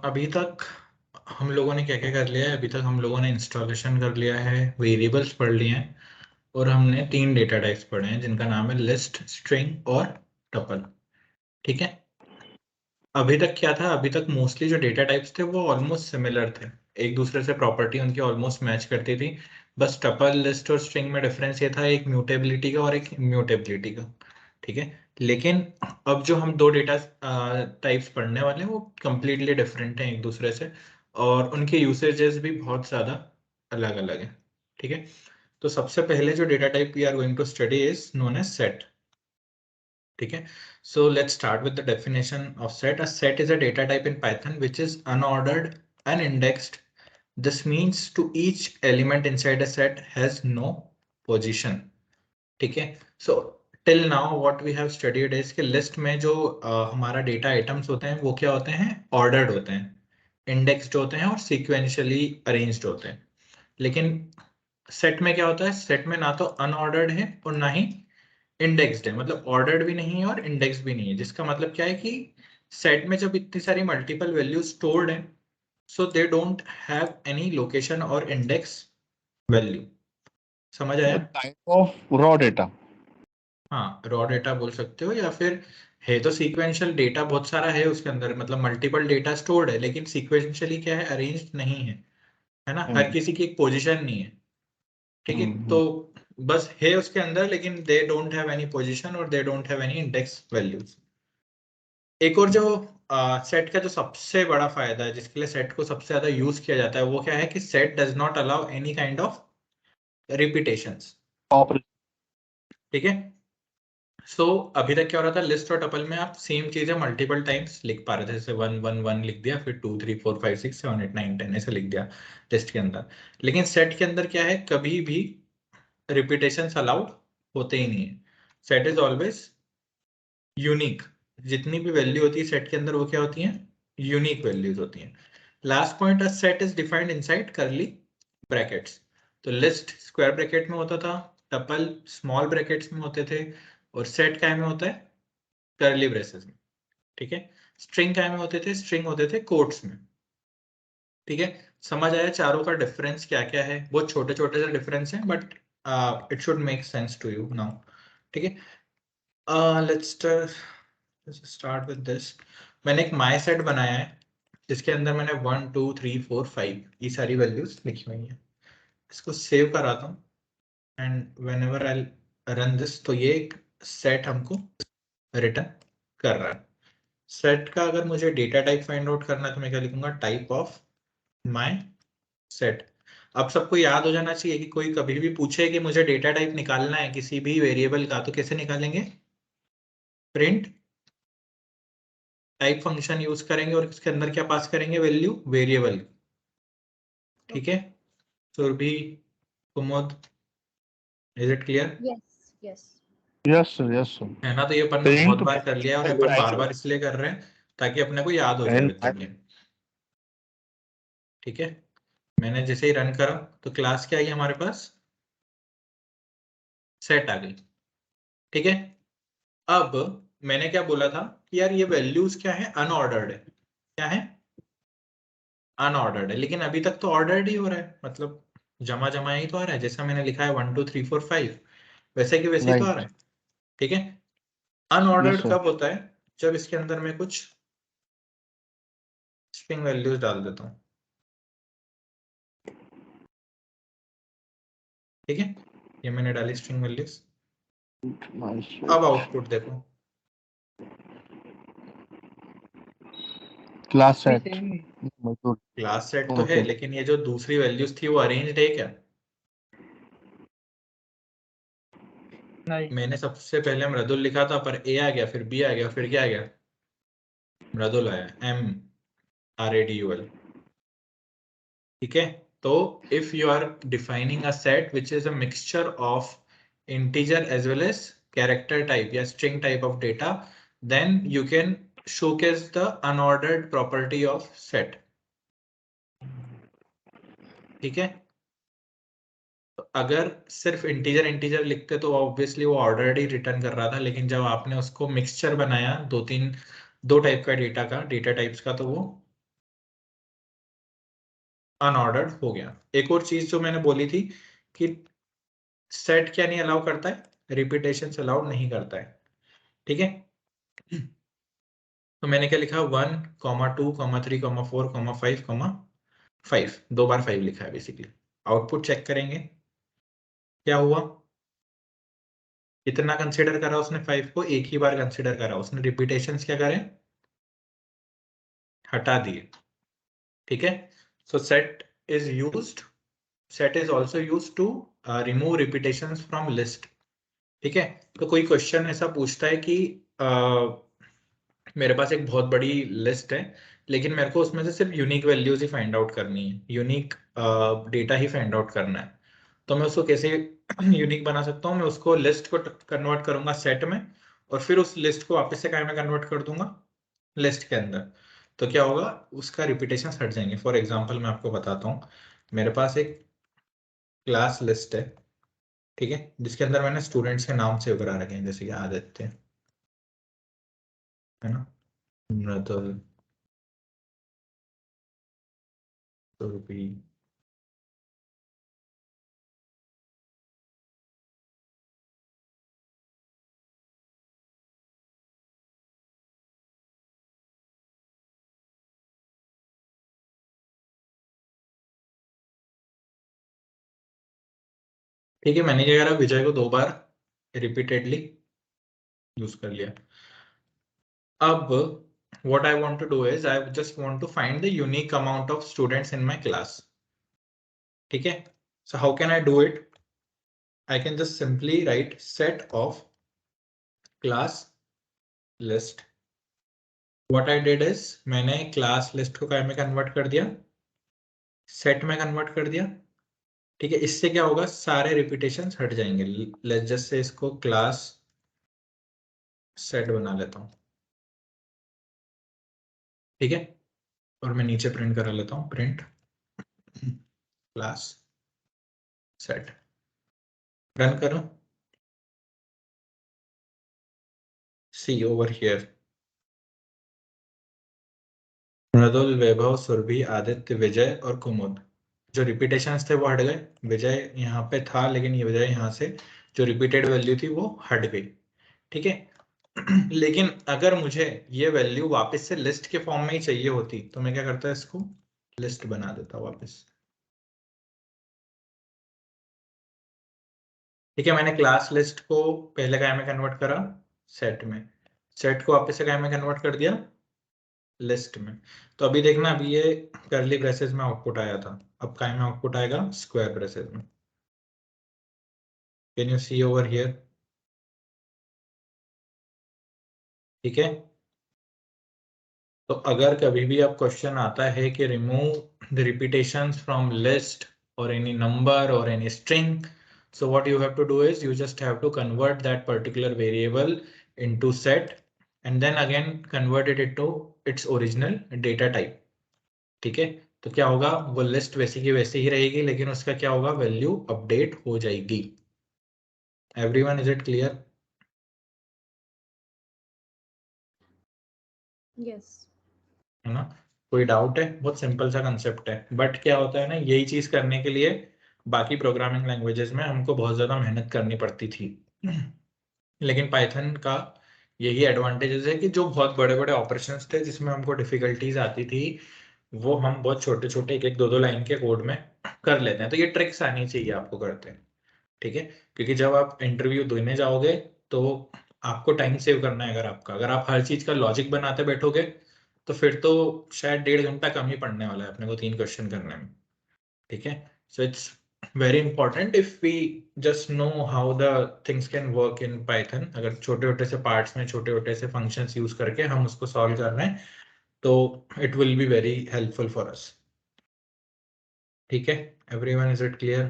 अभी तक हम लोगों ने क्या क्या कर लिया है? अभी तक हम लोगों ने इंस्टॉलेशन कर लिया है, वेरिएबल्स पढ़ लिए हैं, और हमने 3 डेटा टाइप्स पढ़े हैं जिनका नाम है लिस्ट, स्ट्रिंग और टपल। ठीक है। अभी तक क्या था? अभी तक मोस्टली जो डेटा टाइप्स थे वो ऑलमोस्ट सिमिलर थे, एक दूसरे से प्रॉपर्टी उनकी ऑलमोस्ट मैच करती थी। बस टपल, लिस्ट और स्ट्रिंग में डिफरेंस ये था, एक म्यूटेबिलिटी का और एक इम्यूटेबिलिटी का। ठीक है। लेकिन अब जो हम 2 डेटा टाइप्स पढ़ने वाले हैं वो कंप्लीटली डिफरेंट हैं एक दूसरे से, और उनके यूसेजेस भी बहुत ज़्यादा अलग अलग हैं। ठीक है। तो सबसे पहले जो data type we are going to study is known as set. ठीक है। So let's start with the definition of set. A set is a data type in Python which is unordered, unindexed. This means to each element inside a set has no position. ठीक है। So till now what we have studied is कि list में जो हमारा data items होते हैं वो क्या होते हैं? Ordered होते हैं, indexed होते हैं और sequentially arranged होते हैं। लेकिन set में क्या होता है? set में ना तो unordered है और ना ही इंडेक्स्ड है, मतलब ऑर्डर्ड भी नहीं है और इंडेक्स भी नहीं है, जिसका मतलब क्या है कि सेट में जब इतनी सारी मल्टीपल वैल्यूज स्टोर्ड है, so they don't have any location और इंडेक्स वैल्यू। समझ आया? Type of raw data. हाँ, रॉ डेटा बोल सकते हो, या फिर है तो सीक्वेंशियल डेटा बहुत सारा है उसके अंदर, मतलब मल्टीपल डेटा स्टोर्ड है, लेकिन सीक्वेंशियली क्या है? अरेंज्ड नहीं है ना, हर किसी की एक पोजीशन नहीं है। ठीक है। तो बस है उसके अंदर, लेकिन they don't have any position और they don't have any index values. एक और जो सेट का जो सबसे बड़ा फायदा है, जिसके लिए सेट को सबसे ज्यादा यूज किया जाता है, वो क्या है कि set does not allow any kind of repetitions. ठीक है। सो अभी तक क्या हो रहा था? लिस्ट और टपल में आप सेम चीजें मल्टीपल टाइम्स लिख पा रहे थे, जैसे 1 1 1 लिख दिया, फिर 2 3 4 5 6 7 8 9 10 ऐसे लिख दिया लिस्ट के अंदर। लेकिन सेट के अंदर क्या है? कभी भी रिपीटेशंस अलाउड होते ही नहीं है। Set is always unique. जितनी भी वैल्यू होती है सेट के अंदर वो क्या होती हैं? यूनिक वैल्यूज होती हैं। Last point, a set is defined inside करली ब्रैकेट्स। तो लिस्ट स्क्वायर ब्रैकेट में होता था, टपल स्मॉल ब्रैकेट्स में होते थे, और सेट क्या में होता है? करली ब्रेसेस में। ठीक है। स्ट्रिंग क्या में होते थे? स्ट्रिंग होते थे कोट्स में। ठीक है। समझ आया चारों का डिफरेंस क्या क्या है? बहुत छोटे छोटे से डिफरेंस हैं, but it should make sense to you now. ठीक है। Let's start with this. मैंने एक माई सेट बनाया है जिसके अंदर मैंने 1 2 3 4 5 ये सारी वैल्यूज लिखी हुई हैं। इसको सेव कराता हूँ, and when ever I run this, तो ये एक सेट हमको रिटर्न कर रहा है। सेट का अगर मुझे डेटा टाइप फाइंड आउट करना है तो मैं क्या लिखूंगा? Type of my set. अब सबको याद हो जाना चाहिए कि कोई कभी भी पूछे कि मुझे डेटा टाइप निकालना है किसी भी वेरिएबल का, तो कैसे निकालेंगे? प्रिंट टाइप फंक्शन यूज करेंगे और इसके अंदर क्या पास करेंगे? Value, variable. ठीक है। Surabhi, Kumud, is it clear? Yes, yes. Yes sir, yes sir. है ना? तो ये अपन ने बहुत बार कर लिया है, और अपन बार बार इसलिए कर रहे हैं ताकि अपने को याद हो जाए विद द गेम। ठीक है। मैंने जैसे ही रन करा तो क्लास क्या आई हमारे पास? सेट आ गई। ठीक है। अब मैंने क्या बोला था कि यार ये वैल्यूज क्या है? अनऑर्डर्ड है। क्या है? अनऑर्डर्ड है। लेकिन अभी तक तो ऑर्डर्ड ही हो रहा है, मतलब जमा जमा ही तो आ रहा है, जैसा मैंने लिखा है 1 2 3 4 5 वैसे कि वैसे ही तो आ रहा है। ठीक है। अनऑर्डर्ड कब होता है? जब इसके अंदर मैं कुछ स्ट्रिंग वैल्यूज डाल देता हूँ। ठीक है। ये मैंने डाली स्ट्रिंग वैल्यूज। अब आउटपुट देखो, क्लास सेट। क्लास सेट तो है, लेकिन ये जो दूसरी वैल्यूज थी वो अरेंज्ड है क्या? नहीं। मैंने सबसे पहले मृदुल लिखा था, पर ए आ गया, फिर बी आ गया, फिर क्या आ गया? मृदुल आया, MRADUL। ठीक है। तो if you are defining a set which is a mixture of integer as well as character type या string type of data, then you can showcase the unordered property of set. ठीक है। तो अगर सिर्फ integer integer लिखते तो obviously वो ordered ही return कर रहा था, लेकिन जब आपने उसको मिक्सचर बनाया दो टाइप का डेटा टाइप्स का, तो वो अनऑर्डर्ड हो गया। एक और चीज जो मैंने बोली थी कि सेट क्या नहीं अलाउ करता है, रिपीटेशन अलाउड नहीं करता है। ठीक है, तो मैंने क्या लिखा, 1,2,3,4,5,5 दो बार 5 लिखा है बेसिकली। आउटपुट चेक करेंगे क्या हुआ, कितना कंसिडर करा उसने 5 को, एक ही बार कंसिडर करा उसने, रिपीटेशंस क्या करें, हटा दिए। ठीक है, so set is also use to remove repetitions from list. ठीक है, तो कोई क्वेश्चन ऐसा पूछता है कि मेरे पास एक बहुत बड़ी लिस्ट है, लेकिन मेरे को उसमें से सिर्फ यूनिक वैल्यूज ही फाइंड आउट करनी है, यूनिक डेटा ही फाइंड आउट करना है। तो मैं उसको कैसे यूनिक बना सकता हूँ, मैं उसको लिस्ट को कन्वर्ट करूंगा सेट में, और फिर उस लिस्ट को वापस से क्या में कन्वर्ट कर दूंगा, लिस्ट के अंदर। तो क्या होगा, उसका रिपीटेशन हट जाएंगे। फॉर एग्जाम्पल मैं आपको बताता हूँ, मेरे पास एक क्लास लिस्ट है, ठीक है, जिसके अंदर मैंने स्टूडेंट्स के नाम सेव करा रखे हैं, जैसे कि आदित्य, है ना, मृदुल, सुरभि, ठीक है, मैंने क्या करा, विजय को 2 बार रिपीटेडली यूज कर लिया। अब what I want to do is I just want to find the unique amount of students in my class. ठीक है, so how can I do it? I can just simply write set of class list. What I did is मैंने class list को क्या में convert कर दिया, set में convert कर दिया। ठीक है, इससे क्या होगा, सारे रिपीटेशन हट जाएंगे। लेट्स जस्ट से इसको क्लास सेट बना लेता हूँ। ठीक है, और मैं नीचे प्रिंट करा लेता हूँ, प्रिंट क्लास सेट, रन करो, सी ओवर हियर, मृदुल, वैभव, सुरभि, आदित्य, विजय और कुमुद। जो रिपीटेशंस थे वो हट गए, विजय यहाँ पे था लेकिन ये विजय यहाँ से जो रिपीटेड वैल्यू थी वो हट गई। ठीक है, लेकिन अगर मुझे ये वैल्यू वापस से लिस्ट के फॉर्म में ही चाहिए होती तो मैं क्या करता, इसको लिस्ट बना देता वापस। ठीक है, मैंने क्लास लिस्ट को पहले क्या में कन्वर्ट करा, सेट में, सेट को वापस से क्या में कन्वर्ट कर दिया, लिस्ट में। तो अभी देखना, अभी ये करली ब्रेसेस में आउटपुट आया था, अब क्या में आउटपुट आएगा, स्क्वायर ब्रेसेस में। Can you see over here? ठीक है, तो अगर कभी भी आप क्वेश्चन आता है कि remove the repetitions from list और एनी नंबर और any string, so what you have to do is you just have to convert that particular variable into set and then again convert it into its original data type. ठीक है, तो क्या होगा, वो list वैसी की वैसी ही रहेगी, लेकिन उसका क्या होगा, वैल्यू अपडेट हो जाएगी। Everyone, is it clear? Yes. है ना, कोई डाउट है? बहुत सिंपल सा कंसेप्ट है, बट क्या होता है ना, यही चीज करने के लिए बाकी प्रोग्रामिंग लैंग्वेजेस में हमको बहुत ज्यादा मेहनत करनी पड़ती थी, लेकिन पाइथन का यही एडवांटेजेस है कि जो बहुत बड़े बड़े ऑपरेशंस थे जिसमें हमको डिफिकल्टीज आती थी, वो हम बहुत छोटे छोटे एक एक दो दो लाइन के कोड में कर लेते हैं। तो ये ट्रिक्स आनी चाहिए आपको करते हैं। ठीक है, क्योंकि जब आप इंटरव्यू देने जाओगे तो आपको टाइम सेव करना है। अगर आप हर चीज का लॉजिक बनाते बैठोगे तो फिर तो शायद 1.5 घंटा कम ही पड़ने वाला है अपने को 3 क्वेश्चन करने में। ठीक है, so it's very important if we just know how the things can work in Python. अगर छोटे छोटे से पार्ट्स में छोटे छोटे से फंक्शंस यूज करके हम उसको सॉल्व कर रहे हैं तो it will be very helpful for us. ठीक है, everyone, is it clear?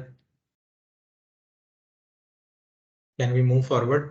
Can we move forward?